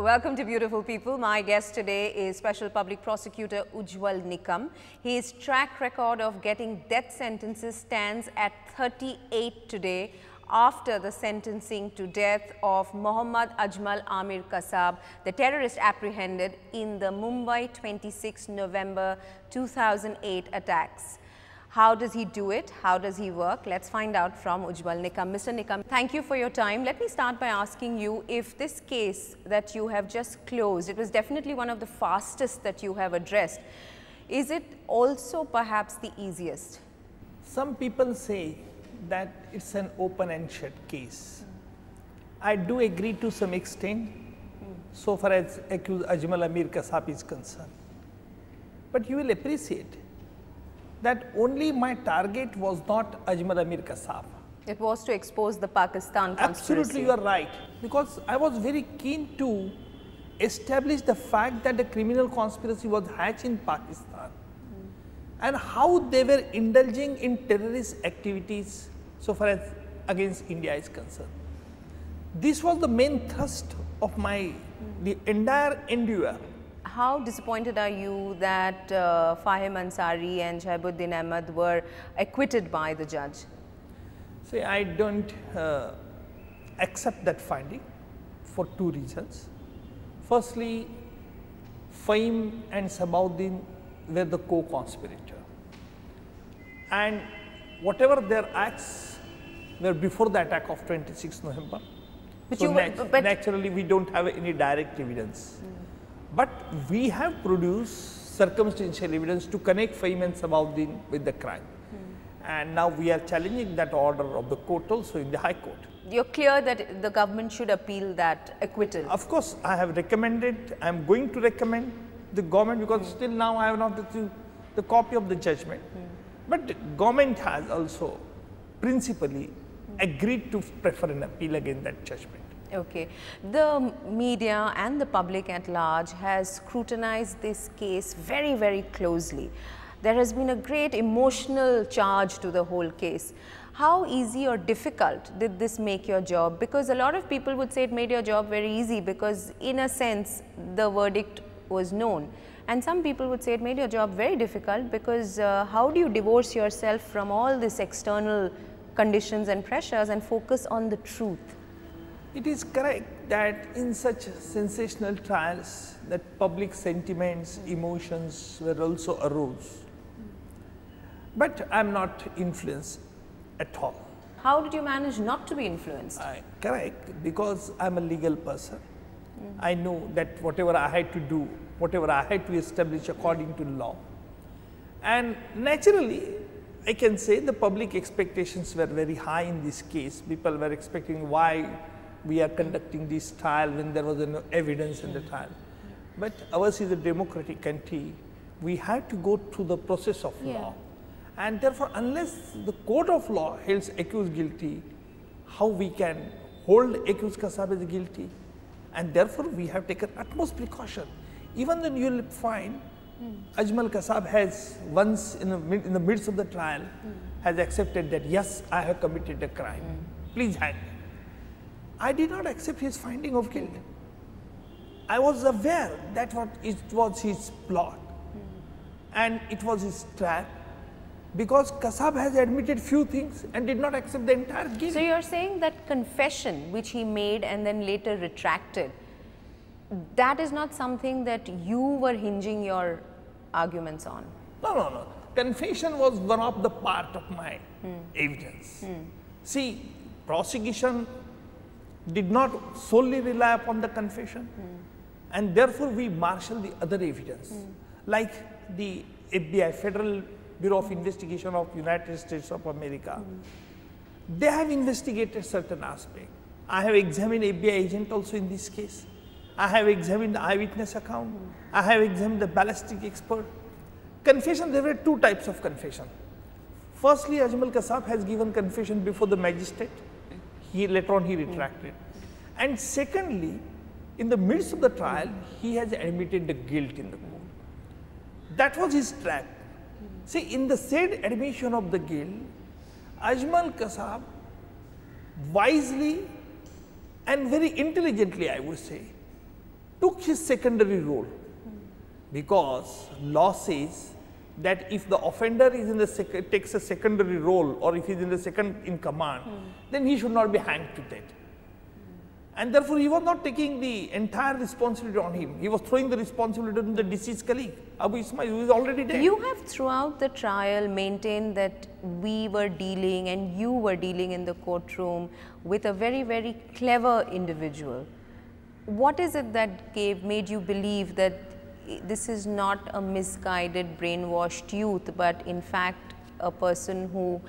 Welcome to Beautiful People. My guest today is Special Public Prosecutor Ujjwal Nikam. His track record of getting death sentences stands at 38 today after the sentencing to death of Mohammad Ajmal Amir Kasab, the terrorist apprehended in the Mumbai 26 November 2008 attacks. How does he do it? How does he work? Let's find out from Ujjwal Nikam. Mr. Nikam, thank you for your time. Let me start by asking you if this case that you have just closed, it was definitely one of the fastest that you have addressed. Is it also perhaps the easiest? Some people say that it's an open and shut case. I do agree to some extent so far as accused Ajmal Amir Kasab is concerned. But you will appreciate that only my target was not Ajmal Amir Kasab. It was to expose the Pakistan conspiracy. Absolutely, you are right. Because I was very keen to establish the fact that the criminal conspiracy was hatched in Pakistan and how they were indulging in terrorist activities so far as against India is concerned. This was the main thrust of the entire endeavor. How disappointed are you that Fahim Ansari and Shaibuddin Ahmed were acquitted by the judge? See, I don't accept that finding for two reasons. Firstly, Fahim and Sabahuddin were the co-conspirator, and whatever their acts were before the attack of 26 November. But so naturally, we don't have any direct evidence. But we have produced circumstantial evidence to connect Fahim and Sabahuddin with the crime. And now we are challenging that order of the court also in the High Court. You're clear that the government should appeal that acquittal? Of course, I have recommended, I am going to recommend the government because still now I have not received the copy of the judgment. But the government has also principally agreed to prefer an appeal against that judgment. Okay. The media and the public at large has scrutinized this case very, very closely. There has been a great emotional charge to the whole case. How easy or difficult did this make your job? Because a lot of people would say it made your job very easy because in a sense the verdict was known. And some people would say it made your job very difficult because how do you divorce yourself from all these external conditions and pressures and focus on the truth? It is correct that in such sensational trials that public sentiments, emotions were also arose. But I am not influenced at all. How did you manage not to be influenced? Correct, because I am a legal person. I know that whatever I had to do, whatever I had to establish according to law. And naturally, I can say the public expectations were very high in this case. People were expecting why we are conducting this trial when there was no evidence in the trial. But ours is a democratic country. We have to go through the process of law. And therefore, unless the court of law holds accused guilty, how we can hold accused Kasab as guilty? And therefore, we have taken utmost precaution. Even then you will find Ajmal Kasab has once in the midst of the trial has accepted that yes, I have committed a crime. Please hang me. I did not accept his finding of guilt. I was aware that it was his plot and it was his trap because Kasab has admitted few things and did not accept the entire guilt. So you're saying that confession which he made and then later retracted, that is not something that you were hinging your arguments on? No. Confession was one of the part of my evidence. See, prosecution did not solely rely upon the confession and therefore we marshal the other evidence like the FBI, Federal Bureau of Investigation of United States of America. They have investigated certain aspects. I have examined FBI agent also in this case. I have examined the eyewitness account. I have examined the ballistic expert. Confession, there were two types of confession. Firstly, Ajmal Kasab has given confession before the magistrate. Later on he retracted. And secondly, in the midst of the trial, he has admitted the guilt in the court. That was his trap. See, in the said admission of the guilt, Ajmal Kasab wisely and very intelligently, I would say, took his secondary role, because law says that if the offender is in the takes a secondary role, or if he is in the second in command, then he should not be hanged to death. And therefore, he was not taking the entire responsibility on him. He was throwing the responsibility on the deceased colleague, Abu Ismail, who is already dead. You have throughout the trial maintained that we were dealing and you were dealing in the courtroom with a very, very clever individual. What is it that made you believe that this is not a misguided, brainwashed youth, but in fact a person who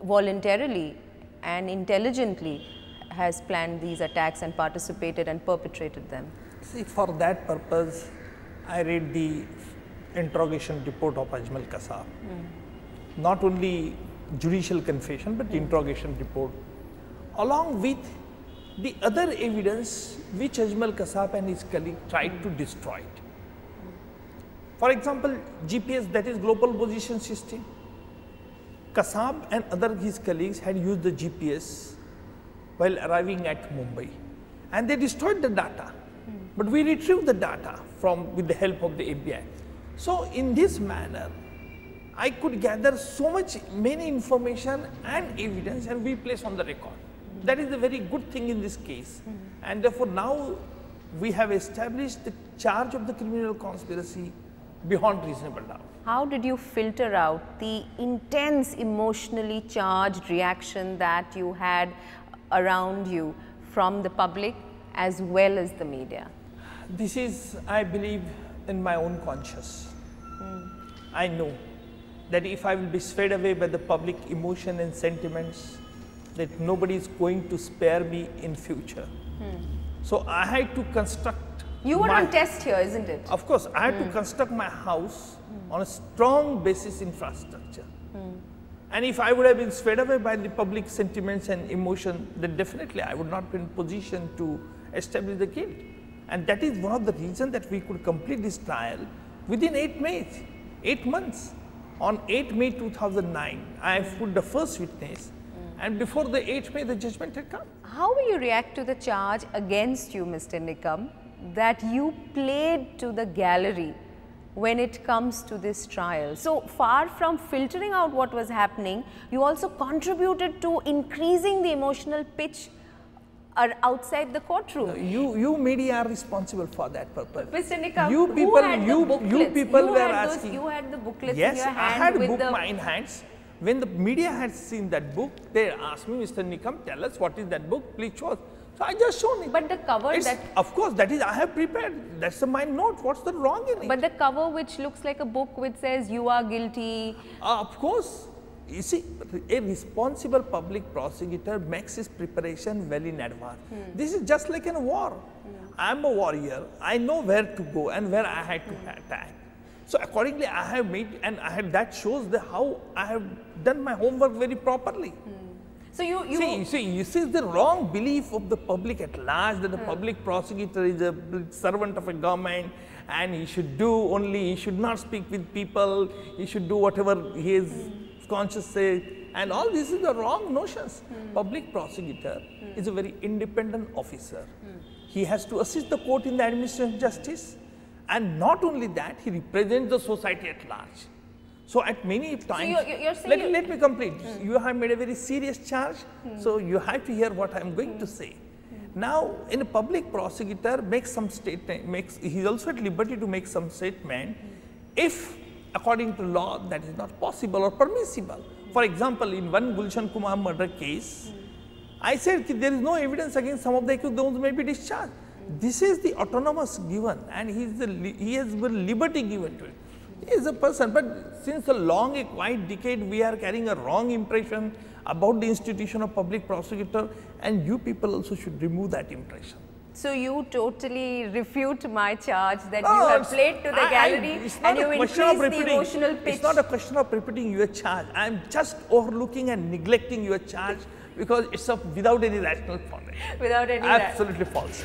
voluntarily and intelligently has planned these attacks and participated and perpetrated them? See, for that purpose, I read the interrogation report of Ujjwal Nikam. Not only judicial confession, but interrogation report, along with the other evidence which Ujjwal Nikam and his colleague tried to destroy it. For example, GPS, that is global position system. Kasab and other his colleagues had used the GPS while arriving at Mumbai, and they destroyed the data. But we retrieved the data with the help of the FBI. So in this manner, I could gather many information and evidence, and we place on the record. That is a very good thing in this case. And therefore now we have established the charge of the criminal conspiracy beyond reasonable doubt. How did you filter out the intense, emotionally charged reaction that you had around you from the public as well as the media? This is, I believe, in my own conscience. I know that if I will be swayed away by the public emotion and sentiments, that nobody is going to spare me in future. So I had to construct. You were on test here, isn't it? Of course, I had to construct my house on a strong basis infrastructure. And if I would have been swayed away by the public sentiments and emotion, then definitely I would not be in position to establish the guilt. And that is one of the reasons that we could complete this trial within 8 months. On 8 May 2009, I put the first witness, and before the 8th May, the judgment had come. How will you react to the charge against you, Mr. Nikam, that you played to the gallery when it comes to this trial? So far from filtering out what was happening, you also contributed to increasing the emotional pitch outside the courtroom. You media are responsible for that purpose. Mr. Nikam, you people were asking. You had the booklets yes, in your hand. I had a book in hands. When the media had seen that book, they asked me, Mr. Nikam, tell us what is that book, please show us. So I just shown it. But the cover of course, that is, I have prepared. That's my note. What's the wrong in it? But the cover which looks like a book which says you are guilty. Of course. You see, a responsible public prosecutor makes his preparation well in advance. This is just like in a war. I am a warrior. I know where to go and where I had to attack. So accordingly, I have made, and that shows how I have done my homework very properly. So you so you're saying let me complete. You have made a very serious charge, so you have to hear what I am going to say. Now, in a public prosecutor makes some statement, he is also at liberty to make some statement if according to law that is not possible or permissible. For example, in one Gulshan Kumar murder case, I said that there is no evidence against some of the accused, those may be discharged. This is the autonomous given, and he has been liberty given to it. He is a person, but since a quite decade, we are carrying a wrong impression about the institution of public prosecutor, and you people also should remove that impression. So you totally refute my charge that you have played to the gallery and you increased the emotional pitch. It's not a question of repeating your charge. I am just overlooking and neglecting your charge because it's without any rational foundation. Without any absolutely false.